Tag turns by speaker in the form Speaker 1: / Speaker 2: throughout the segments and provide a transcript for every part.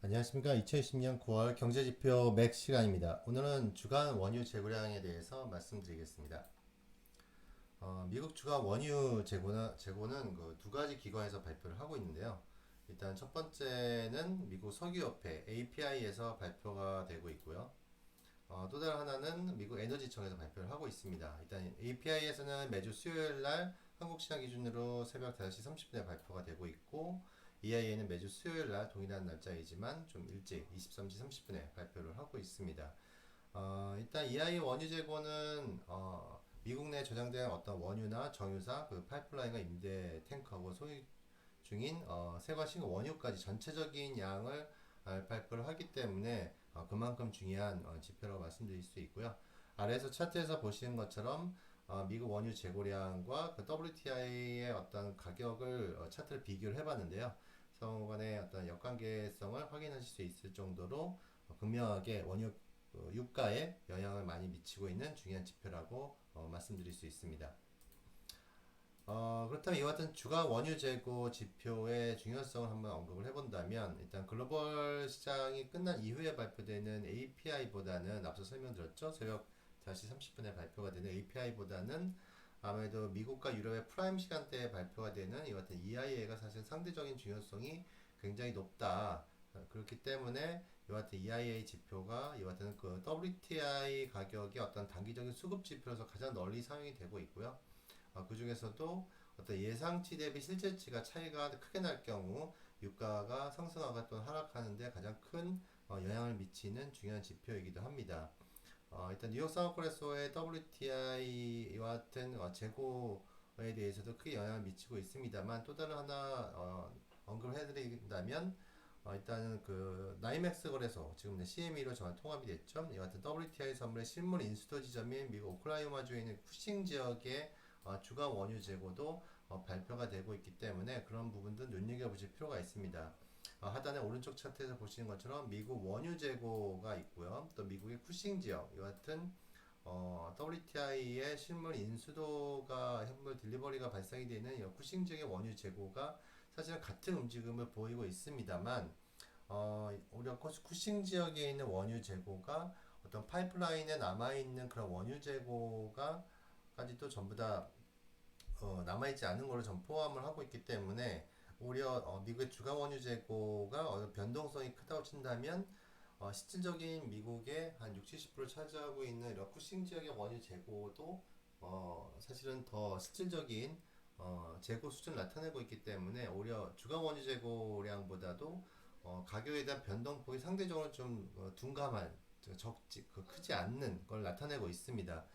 Speaker 1: 안녕하십니까. 2020년 9월 경제지표 맥 시간입니다. 오늘은 주간 원유 재고량에 대해서 말씀드리겠습니다. 미국 주간 원유 재고는 그 두 가지 기관에서 발표를 하고 있는데요. 일단 첫 번째는 미국 석유협회 API에서 발표가 되고 있고요. 또 다른 하나는 미국 에너지청에서 발표를 하고 있습니다. 일단 API에서는 매주 수요일 날 한국 시간 기준으로 새벽 5시 30분에 발표가 되고 있고, EIA는 매주 수요일 날 동일한 날짜이지만 좀 일찍 23시 30분에 발표를 하고 있습니다. 일단 EIA 원유 재고는 미국 내 저장된 어떤 원유나 정유사, 그 파이프라인과 임대 탱커하고 소유 중인 세관식 원유까지 전체적인 양을 발표를 하기 때문에 그만큼 중요한 지표라고 말씀드릴 수 있고요. 아래에서 차트에서 보시는 것처럼 미국 원유 재고량과 그 WTI의 어떤 가격을 차트를 비교를 해봤는데요. 서로 간의 어떤 역관계성을 확인하실 수 있을 정도로 극명하게 원유 유가에 영향을 많이 미치고 있는 중요한 지표라고 말씀드릴 수 있습니다. 그렇다면 이와 같은 주간 원유 재고 지표의 중요성을 한번 언급을 해본다면, 일단 글로벌 시장이 끝난 이후에 발표되는 API보다는 앞서 설명드렸죠. 새벽 4시 30분에 발표가 되는 API보다는 아무래도 미국과 유럽의 프라임 시간대에 발표가 되는 이와 같은 EIA가 사실 상대적인 중요성이 굉장히 높다. 그렇기 때문에 이와 같은 EIA 지표가 이와 같은 그 WTI 가격의 어떤 단기적인 수급 지표로서 가장 널리 사용이 되고 있고요. 그 중에서도 어떤 예상치 대비 실제치가 차이가 크게 날 경우 유가가 상승하거나 또는 하락하는데 가장 큰 영향을 미치는 중요한 지표이기도 합니다. 일단 뉴욕 상업거래소의 WTI와 같은 재고에 대해서도 크게 영향을 미치고 있습니다만, 또 다른 하나 언급을 해드린다면 일단은 그 나이맥스 거래소, 지금 CME로 정말 통합이 됐죠. 이와 같은 WTI 선물의 실물 인수도 지점인 미국 오클라호마주에 있는 쿠싱 지역의 주간 원유 재고도 발표가 되고 있기 때문에 그런 부분도 눈여겨보실 필요가 있습니다. 하단의 오른쪽 차트에서 보시는 것처럼 미국 원유 재고가 있고요. 또 미국의 쿠싱 지역, 이와 같은 WTI의 실물 인수도가 현물 딜리버리가 발생이 되는 쿠싱 지역의 원유 재고가 사실은 같은 움직임을 보이고 있습니다만, 우리가 쿠싱 지역에 있는 원유 재고가 어떤 파이프라인에 남아있는 그런 원유 재고가 까지도 전부 다 남아있지 않은 걸로 전 포함을 하고 있기 때문에, 오히려 미국의 주간 원유 재고가 변동성이 크다고 친다면 실질적인 미국의 한 60-70%를 차지하고 있는 이런 쿠싱 지역의 원유 재고도 사실은 더 실질적인 재고 수준을 나타내고 있기 때문에, 오히려 주간 원유 재고량보다도 가격에 대한 변동폭이 상대적으로 좀 둔감한, 크지 않는 걸 나타내고 있습니다.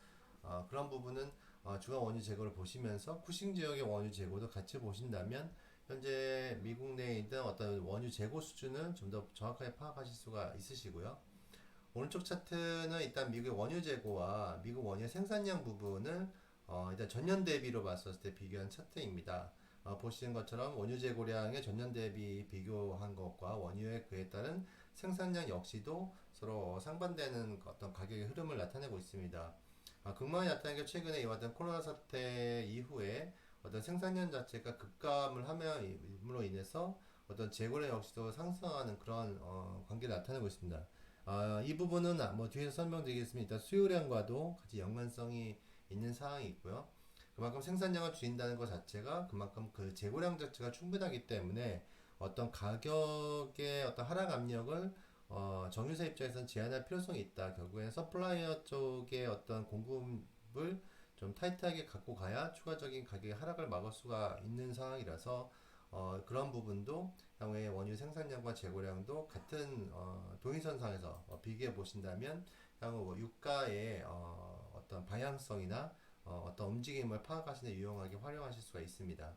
Speaker 1: 그런 부분은 주간 원유 재고를 보시면서 쿠싱 지역의 원유 재고도 같이 보신다면 현재 미국 내에 있는 어떤 원유 재고 수준을 좀 더 정확하게 파악하실 수가 있으시고요. 오른쪽 차트는 일단 미국의 원유 재고와 미국 원유 생산량 부분을 일단 전년 대비로 봤을 때 비교한 차트입니다. 보시는 것처럼 원유 재고량의 전년 대비 비교한 것과 원유의 그에 따른 생산량 역시도 서로 상반되는 어떤 가격의 흐름을 나타내고 있습니다. 극명히 나타난 게 최근에 이와 같은 코로나 사태 이후에 어떤 생산량 자체가 급감을 함으로 인해서 어떤 재고량 역시도 상승하는 그런 관계를 나타내고 있습니다. 이 부분은 뭐 뒤에서 설명드리겠습니다. 수요량과도 같이 연관성이 있는 사항이 있고요. 그만큼 생산량을 줄인다는 것 자체가 그만큼 그 재고량 자체가 충분하기 때문에 어떤 가격의 어떤 하락 압력을 정유사 입장에서는 제한할 필요성이 있다. 결국엔 서플라이어 쪽의 어떤 공급을 좀 타이트하게 갖고 가야 추가적인 가격의 하락을 막을 수가 있는 상황이라서 그런 부분도 향후에 원유 생산량과 재고량도 같은 동일선상에서 비교해 보신다면 향후 뭐 유가의 어떤 방향성이나 어떤 움직임을 파악하시는 데 유용하게 활용하실 수가 있습니다.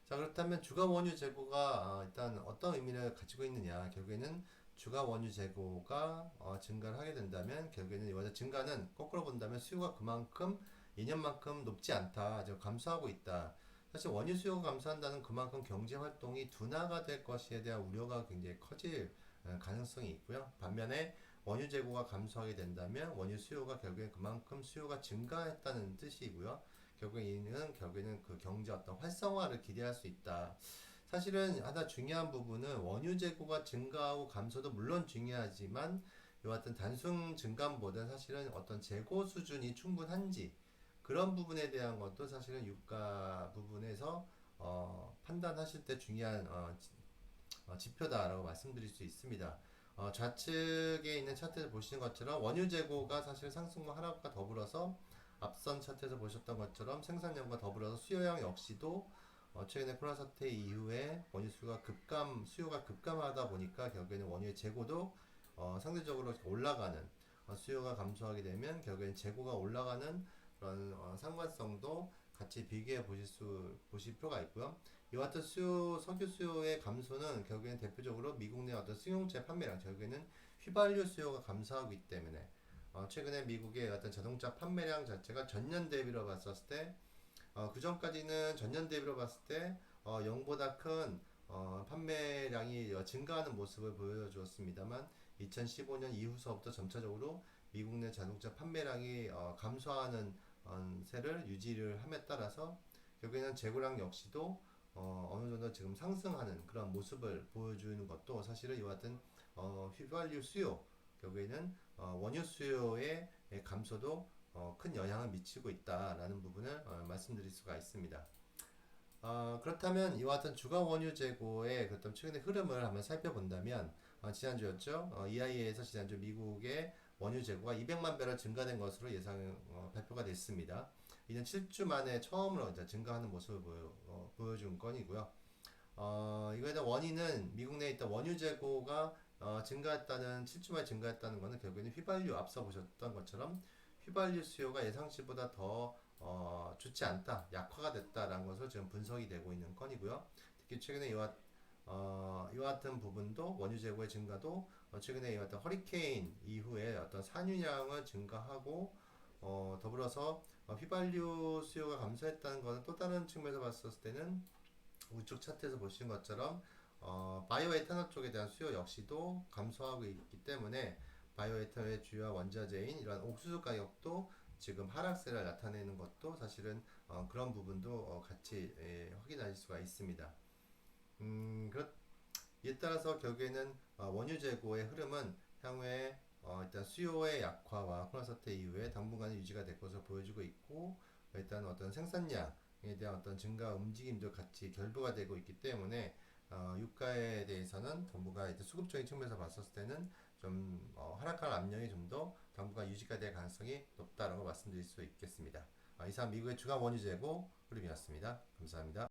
Speaker 1: 자, 그렇다면 주간 원유 재고가 일단 어떤 의미를 가지고 있느냐. 결국에는 주간 원유 재고가 증가를 하게 된다면 결국에는 이와 증가는 거꾸로 본다면 수요가 그만큼 예년만큼 높지 않다, 아주 감소하고 있다. 사실 원유 수요가 감소한다는 그만큼 경제 활동이 둔화가 될 것에 대한 우려가 굉장히 커질 가능성이 있고요. 반면에 원유 재고가 감소하게 된다면 원유 수요가 결국에 그만큼 수요가 증가했다는 뜻이고요. 결국에는 그 경제 어떤 활성화를 기대할 수 있다. 사실은 하나 중요한 부분은 원유 재고가 증가하고 감소도 물론 중요하지만 이와 같은 단순 증감보다는 사실은 어떤 재고 수준이 충분한지 그런 부분에 대한 것도 사실은 유가 부분에서 판단하실 때 중요한 지표다라고 말씀드릴 수 있습니다. 좌측에 있는 차트를 보시는 것처럼 원유 재고가 사실 상승과 하락과 더불어서 앞선 차트에서 보셨던 것처럼 생산량과 더불어서 수요량 역시도 최근에 코로나 사태 이후에 원유 수요가 급감하다 보니까 결국에는 원유의 재고도 상대적으로 올라가는 수요가 감소하게 되면 결국에는 재고가 올라가는 그런 상관성도 같이 비교해 보실 필요가 있고요. 이와 같은 석유 수요의 감소는 결국에는 대표적으로 미국 내 어떤 승용차 판매량, 결국에는 휘발유 수요가 감소하고 있기 때문에 최근에 미국의 어떤 자동차 판매량 자체가 전년 대비로 봤었을 때 그 전까지는 전년 대비로 봤을 때 0보다 큰 판매량이 증가하는 모습을 보여주었습니다만 2015년 이후서부터 점차적으로 미국 내 자동차 판매량이 감소하는 세를 유지를 함에 따라서 결국에는 재고량 역시도 어느 정도 지금 상승하는 그런 모습을 보여주는 것도 사실은 이와 같은 휘발유 수요 결국에는 원유 수요의 감소도 큰 영향을 미치고 있다라는 부분을 말씀드릴 수가 있습니다. 그렇다면 이와 같은 주간 원유 재고의 어떤 최근의 흐름을 한번 살펴본다면 지난주였죠. EIA에서 지난주 미국의 원유 재고가 200만 배럴 증가된 것으로 발표가 됐습니다. 이는 7주 만에 처음으로 이제 증가하는 모습을 보여준 건이고요. 이거에 대한 원인은 미국 내에 있던 원유 재고가 증가했다는 7주 만에 증가했다는 것은 결국에는 휘발유 앞서 보셨던 것처럼 휘발유 수요가 예상치보다 더 좋지 않다, 약화가 됐다라는 것으로 지금 분석이 되고 있는 건이고요. 특히 최근에 이와 같은 부분도 원유 재고의 증가도 최근에 이와 같은 허리케인 이후에 어떤 산유량을 증가하고 더불어서 휘발유 수요가 감소했다는 것은 또 다른 측면에서 봤을 때는 우측 차트에서 보시는 것처럼 바이오 에탄올 쪽에 대한 수요 역시도 감소하고 있기 때문에 바이오 에탄올의 주요 원자재인 이러한 옥수수 가격도 지금 하락세를 나타내는 것도 사실은 그런 부분도 같이 확인하실 수가 있습니다. 이에 따라서 결국에는 원유 재고의 흐름은 향후에 일단 수요의 약화와 코로나 사태 이후에 당분간 유지가 될 것으로 보여지고 있고 일단 어떤 생산량에 대한 어떤 증가 움직임도 같이 결부가 되고 있기 때문에 유가에 대해서는 당분간 이제 수급적인 측면에서 봤을 때는 좀 하락할 압력이 좀 더 당분간 유지가 될 가능성이 높다라고 말씀드릴 수 있겠습니다. 이상 미국의 주간 원유 재고 흐름이었습니다. 감사합니다.